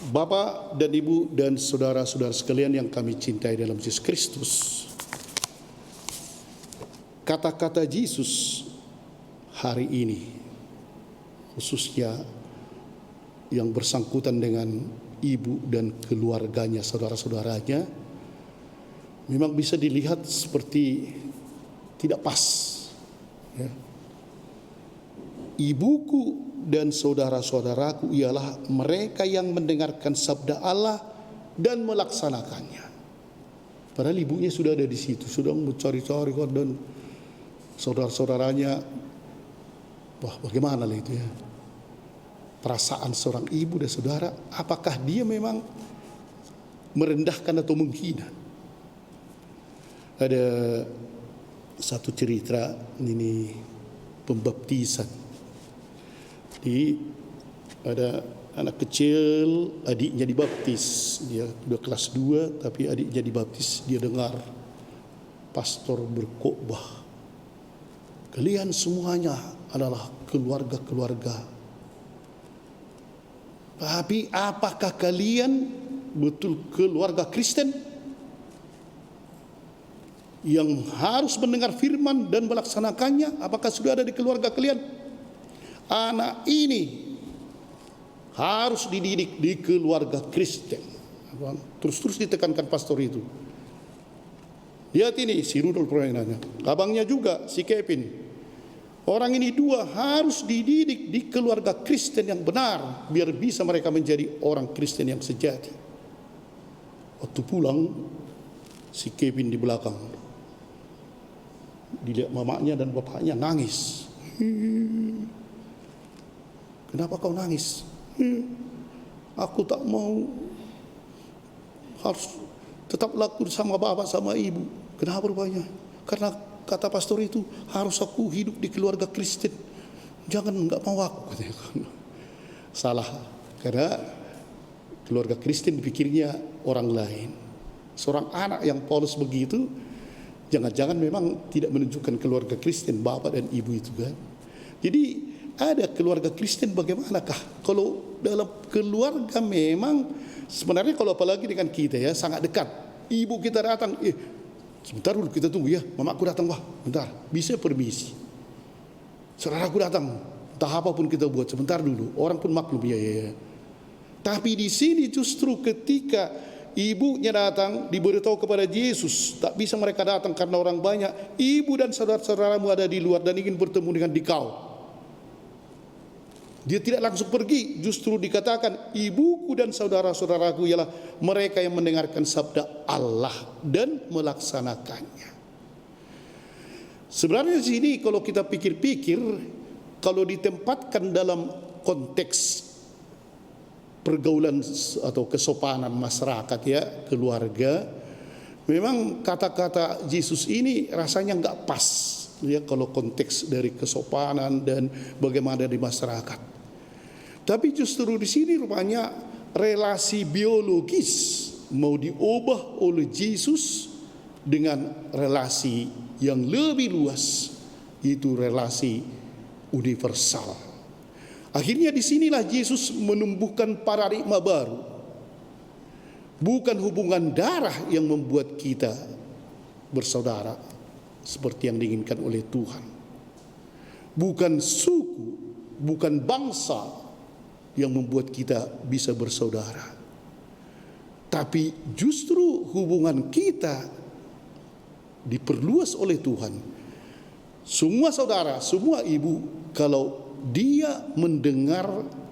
Bapak dan Ibu dan saudara-saudara sekalian yang kami cintai dalam Yesus Kristus, kata-kata Yesus hari ini, khususnya yang bersangkutan dengan ibu dan keluarganya, saudara-saudaranya, memang bisa dilihat seperti tidak pas. Ya. Ibuku dan saudara-saudaraku ialah mereka yang mendengarkan sabda Allah dan melaksanakannya. Padahal ibunya sudah ada di situ, sudah mencari-cari dan saudara-saudaranya. Wah, bagaimana lah itu ya? Perasaan seorang ibu dan saudara, apakah dia memang merendahkan atau menghina? Ada satu cerita ini pembaptisan. Ada anak kecil, adiknya dibaptis, dia udah kelas 2 tapi adiknya dibaptis. Dia dengar pastor berkhotbah, kalian semuanya adalah keluarga-keluarga. Tapi apakah kalian betul keluarga Kristen yang harus mendengar firman dan melaksanakannya? Apakah sudah ada di keluarga kalian? Anak ini harus dididik di keluarga Kristen. Terus ditekankan pastor itu. Lihat ini si Rudolf permainannya, abangnya juga si Kevin. Orang ini dua harus dididik di keluarga Kristen yang benar, biar bisa mereka menjadi orang Kristen yang sejati. Waktu pulang, si Kevin di belakang dilihat mamanya dan bapaknya nangis. Kenapa kau nangis? Aku tak mau, harus tetap laku sama bapak sama ibu. Kenapa rupanya? Karena kata pastor itu harus aku hidup di keluarga Kristen. Jangan enggak mau aku. Salah. Karena keluarga Kristen dipikirnya orang lain. Seorang anak yang polos begitu, jangan-jangan memang tidak menunjukkan keluarga Kristen, bapak dan ibu itu kan. Jadi ada keluarga Kristen bagaimanakah? Kalau dalam keluarga memang sebenarnya kalau apalagi dengan kita ya sangat dekat. Ibu kita datang, sebentar dulu kita tunggu ya, mamaku datang wah, bentar, bisa permisi. Saudaraku datang, entah apapun kita buat sebentar dulu, orang pun maklum ya. Tapi di sini justru ketika ibunya datang diberitahu kepada Yesus, tak bisa mereka datang karena orang banyak. Ibu dan saudara-saudaramu ada di luar dan ingin bertemu dengan dikau. Dia tidak langsung pergi, justru dikatakan ibuku dan saudara-saudaraku ialah mereka yang mendengarkan sabda Allah dan melaksanakannya. Sebenarnya di sini kalau kita pikir-pikir, kalau ditempatkan dalam konteks pergaulan atau kesopanan masyarakat ya, keluarga, memang kata-kata Yesus ini rasanya enggak pas. Ya, kalau konteks dari kesopanan dan bagaimana di masyarakat. Tapi justru di sini rupanya relasi biologis mau diubah oleh Yesus dengan relasi yang lebih luas, yaitu relasi universal. Akhirnya disinilah Yesus menumbuhkan paradigma baru. Bukan hubungan darah yang membuat kita bersaudara seperti yang diinginkan oleh Tuhan. Bukan suku, bukan bangsa yang membuat kita bisa bersaudara. Tapi justru hubungan kita diperluas oleh Tuhan. Semua saudara, semua ibu, kalau dia mendengar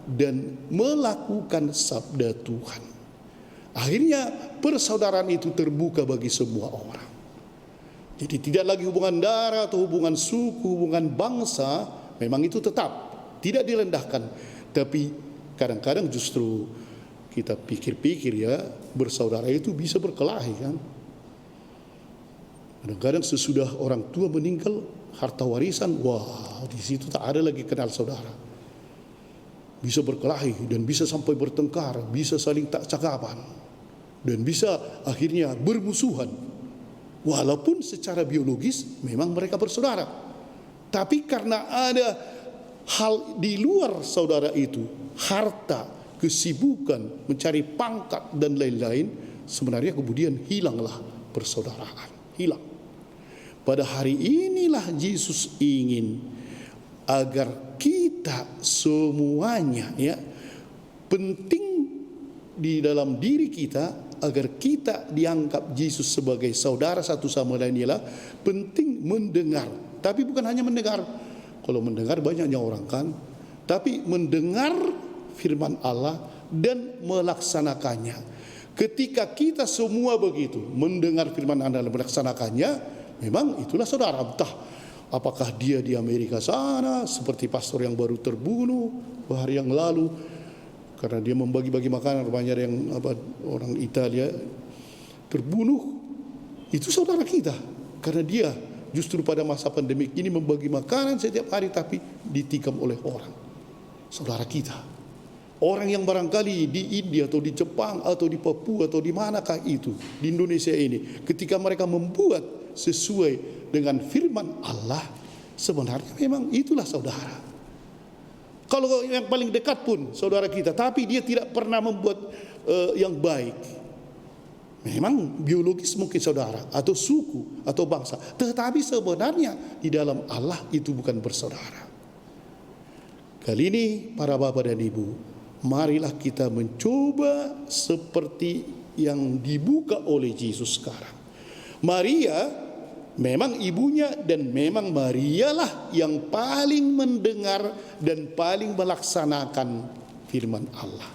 dan melakukan sabda Tuhan, akhirnya persaudaraan itu terbuka bagi semua orang. Jadi tidak lagi hubungan darah atau hubungan suku, hubungan bangsa, memang itu tetap tidak direndahkan. Tapi kadang-kadang justru kita pikir-pikir ya, bersaudara itu bisa berkelahi kan. Kadang-kadang sesudah orang tua meninggal, harta warisan, wah di situ tak ada lagi kenal saudara. Bisa berkelahi dan bisa sampai bertengkar, bisa saling tak cakapan, dan bisa akhirnya bermusuhan. Walaupun secara biologis memang mereka bersaudara, tapi karena ada hal di luar saudara itu, harta, kesibukan, mencari pangkat dan lain-lain, sebenarnya kemudian hilanglah persaudaraan. Hilang. Pada hari inilah Yesus ingin agar kita semuanya, ya, penting di dalam diri kita, agar kita dianggap Yesus sebagai saudara satu sama lain, ialah penting mendengar. Tapi bukan hanya mendengar. Kalau mendengar banyaknya orang kan, tapi mendengar firman Allah dan melaksanakannya. Ketika kita semua begitu, mendengar firman Allah dan melaksanakannya, memang itulah saudara. Entah apakah dia di Amerika sana, seperti pastor yang baru terbunuh hari yang lalu, karena dia membagi-bagi makanan, rupanya yang orang Italia terbunuh, itu saudara kita. Karena dia justru pada masa pandemik ini membagi makanan setiap hari, tapi ditikam oleh orang. Saudara kita. Orang yang barangkali di India atau di Jepang atau di Papua atau di manakah itu, di Indonesia ini, ketika mereka membuat sesuai dengan firman Allah, sebenarnya memang itulah saudara. Kalau yang paling dekat pun saudara kita, tapi dia tidak pernah membuat yang baik, memang biologis mungkin saudara, atau suku, atau bangsa, tetapi sebenarnya di dalam Allah itu bukan bersaudara. Kali ini para bapak dan ibu, marilah kita mencoba seperti yang dibuka oleh Yesus sekarang. Maria memang ibunya, dan memang Marialah yang paling mendengar dan paling melaksanakan firman Allah.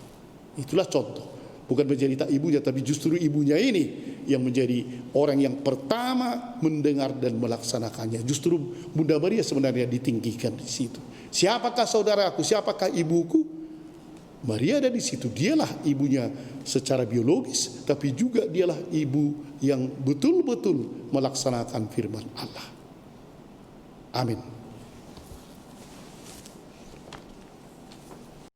Itulah contoh. Bukan menjadi tak ibunya, tapi justru ibunya ini yang menjadi orang yang pertama mendengar dan melaksanakannya. Justru Bunda Maria sebenarnya ditinggikan di situ. Siapakah saudaraku? Siapakah ibuku? Maria ada di situ. Dialah ibunya secara biologis, tapi juga dialah ibu yang betul-betul melaksanakan firman Allah. Amin.